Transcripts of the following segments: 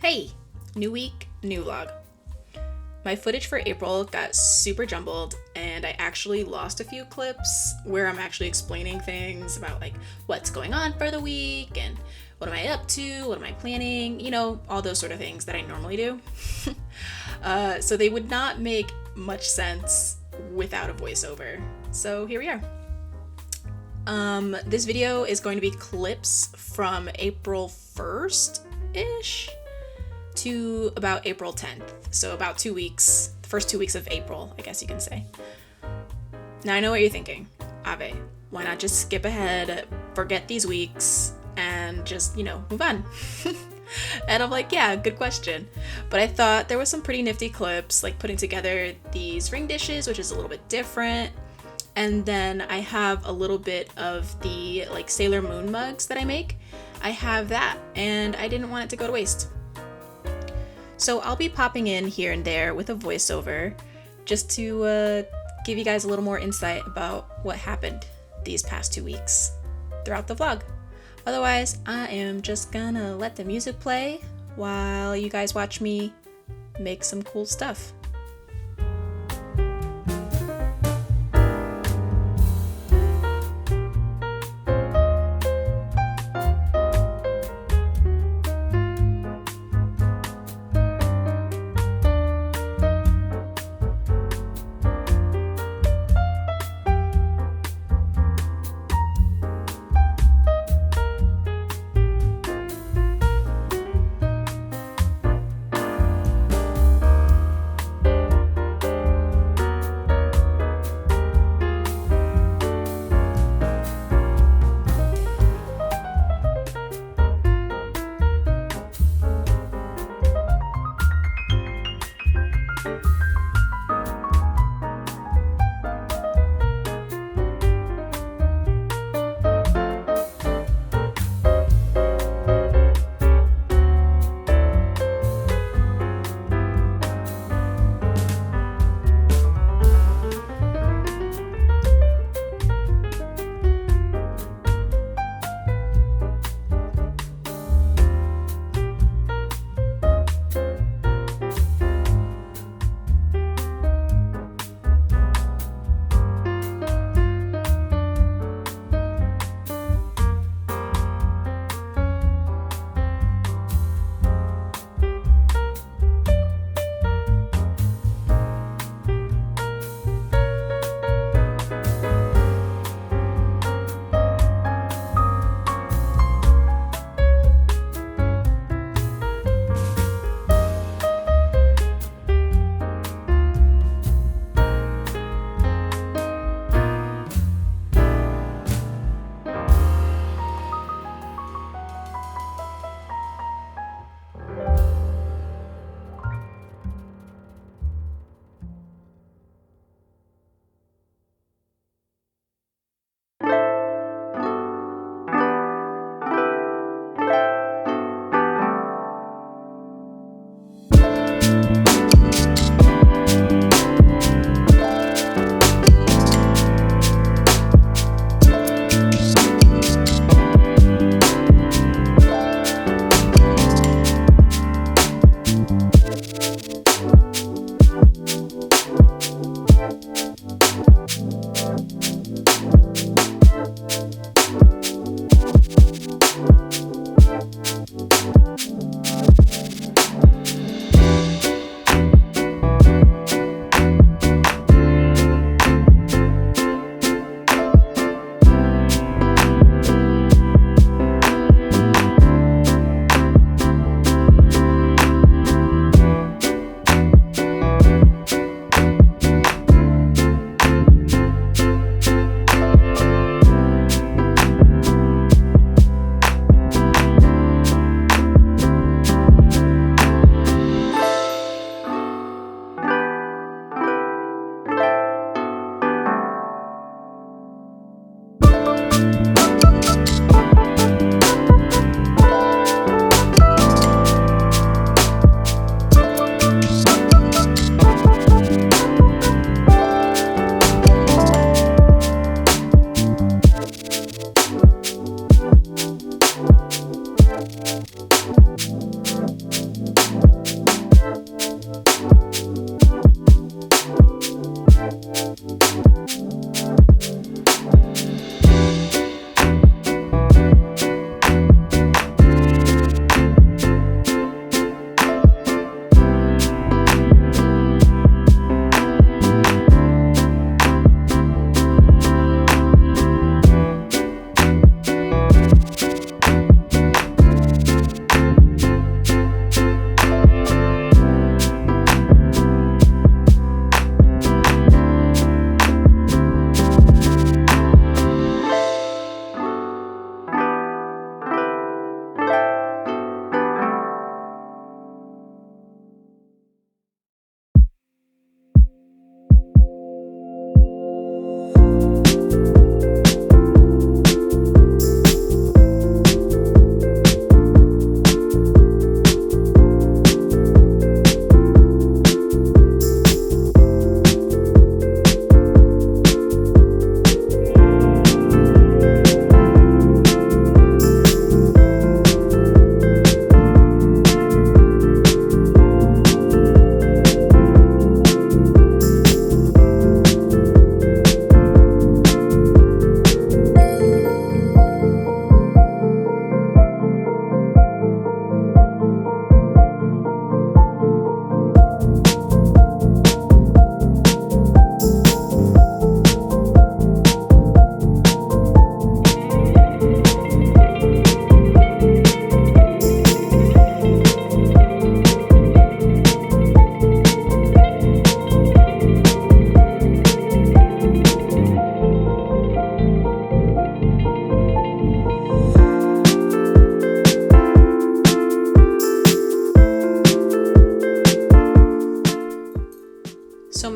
Hey, new week, new vlog. My footage for April got super jumbled and I actually lost a few clips where I'm actually explaining things about like what's going on for the week and what am I up to, what am I planning, all those sort of things that I normally do. So they would not make much sense without a voiceover. So here we are. This video is going to be clips from April 1st-ish to about April 10th. So about 2 weeks, the first 2 weeks of April, I guess you can say. Now I know what you're thinking. Ave, why not just skip ahead, forget these weeks, and just, move on? And I'm like, yeah, good question. But I thought there was some pretty nifty clips, like putting together these ring dishes, which is a little bit different. And then I have a little bit of the like Sailor Moon mugs that I make. I have that, and I didn't want it to go to waste. So I'll be popping in here and there with a voiceover just to give you guys a little more insight about what happened these past 2 weeks throughout the vlog. Otherwise, I am just gonna let the music play while you guys watch me make some cool stuff.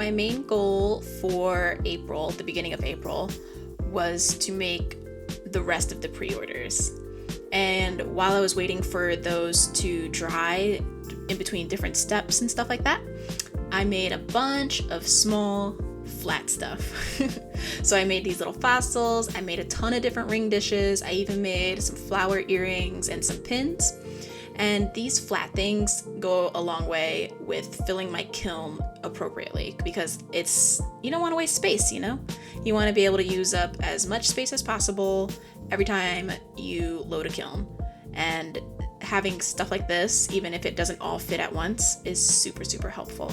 my main goal for April, the beginning of April, was to make the rest of the pre-orders. And while I was waiting for those to dry in between different steps and stuff like that, I made a bunch of small flat stuff. So I made these little fossils, I made a ton of different ring dishes, I even made some flower earrings and some pins. And these flat things go a long way with filling my kiln appropriately, because you don't want to waste space, you know? You want to be able to use up as much space as possible every time you load a kiln. And having stuff like this, even if it doesn't all fit at once, is super, super helpful.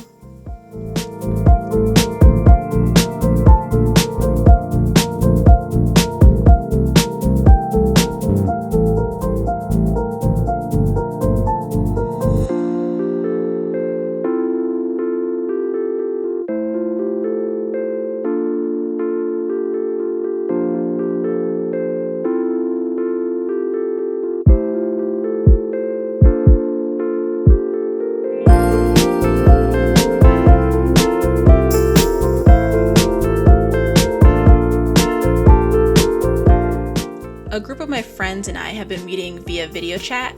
A group of my friends and I have been meeting via video chat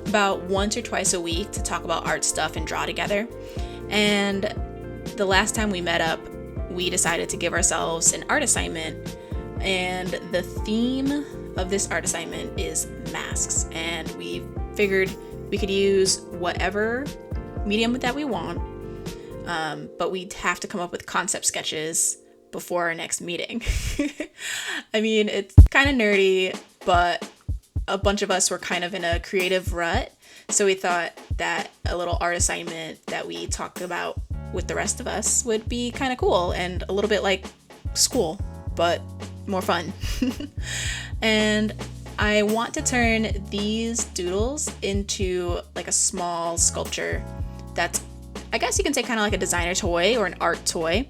about once or twice a week to talk about art stuff and draw together. And the last time we met up, we decided to give ourselves an art assignment. And the theme of this art assignment is masks. And we figured we could use whatever medium that we want, but we'd have to come up with concept sketches before our next meeting. I mean, it's kind of nerdy, but a bunch of us were kind of in a creative rut, so we thought that a little art assignment that we talked about with the rest of us would be kind of cool and a little bit like school, but more fun. And I want to turn these doodles into like a small sculpture that's, I guess you can say, kind of like a designer toy or an art toy.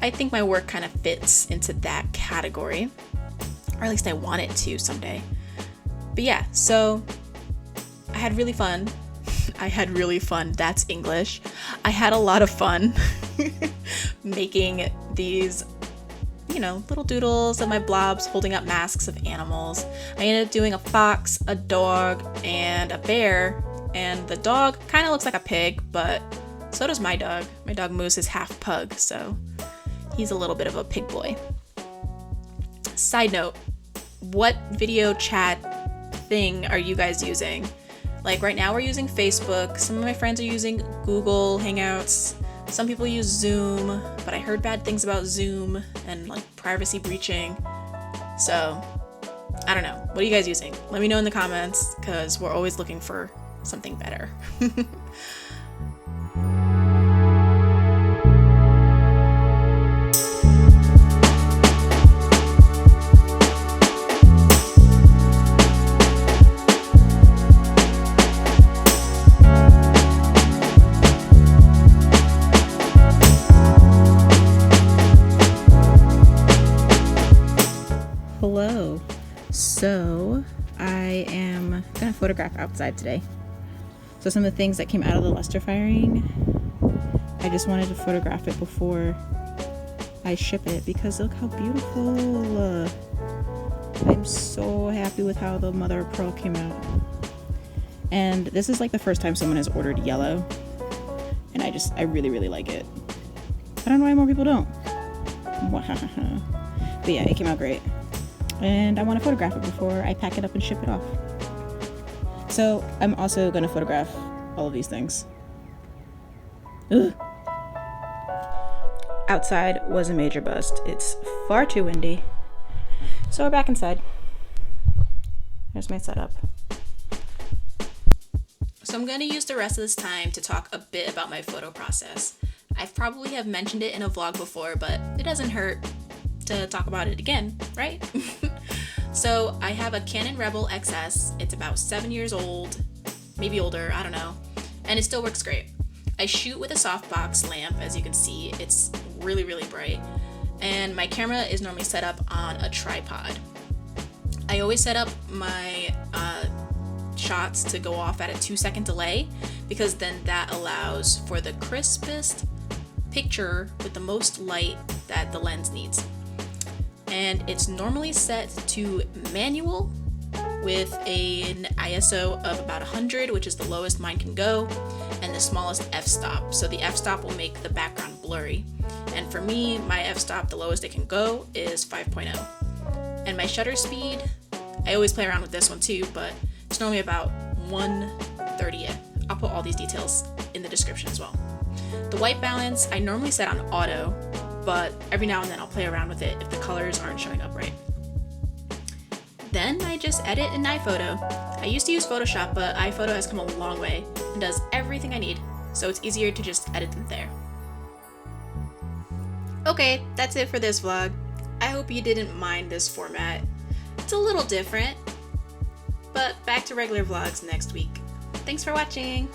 I think my work kind of fits into that category, or at least I want it to someday. But yeah, so I had really fun. That's English. I had a lot of fun making these, little doodles of my blobs holding up masks of animals. I ended up doing a fox, a dog, and a bear. And the dog kind of looks like a pig, but so does my dog. My dog Moose is half pug, so he's a little bit of a pig boy. Side note, what video chat thing are you guys using? Like right now we're using Facebook. Some of my friends are using Google Hangouts. Some people use Zoom, but I heard bad things about Zoom and like privacy breaching. So I don't know. What are you guys using? Let me know in the comments, because we're always looking for something better. Hello. So I am gonna photograph outside today. So some of the things that came out of the luster firing, I just wanted to photograph it before I ship it, because look how beautiful. I'm so happy with how the mother of pearl came out. And this is like the first time someone has ordered yellow, and I really, really like it. I don't know why more people don't. But yeah, it came out great. And I want to photograph it before I pack it up and ship it off. So I'm also going to photograph all of these things. Ugh. Outside was a major bust. It's far too windy. So we're back inside. There's my setup. So I'm going to use the rest of this time to talk a bit about my photo process. I probably have mentioned it in a vlog before, but it doesn't hurt to talk about it again, right? So I have a Canon Rebel XS. It's about 7 years old, maybe older, I don't know, and it still works great. I shoot with a softbox lamp, as you can see. It's really, really bright, and my camera is normally set up on a tripod. I always set up my shots to go off at a 2-second delay, because then that allows for the crispest picture with the most light that the lens needs. And it's normally set to manual with an ISO of about 100, which is the lowest mine can go, and the smallest f-stop. So the f-stop will make the background blurry. And for me, my f-stop, the lowest it can go, is 5.0. And my shutter speed, I always play around with this one too, but it's normally about 1/30th. I'll put all these details in the description as well. The white balance, I normally set on auto, but every now and then I'll play around with it if the colors aren't showing up right. Then I just edit in iPhoto. I used to use Photoshop, but iPhoto has come a long way and does everything I need, so it's easier to just edit them there. Okay, that's it for this vlog. I hope you didn't mind this format. It's a little different, but back to regular vlogs next week. Thanks for watching!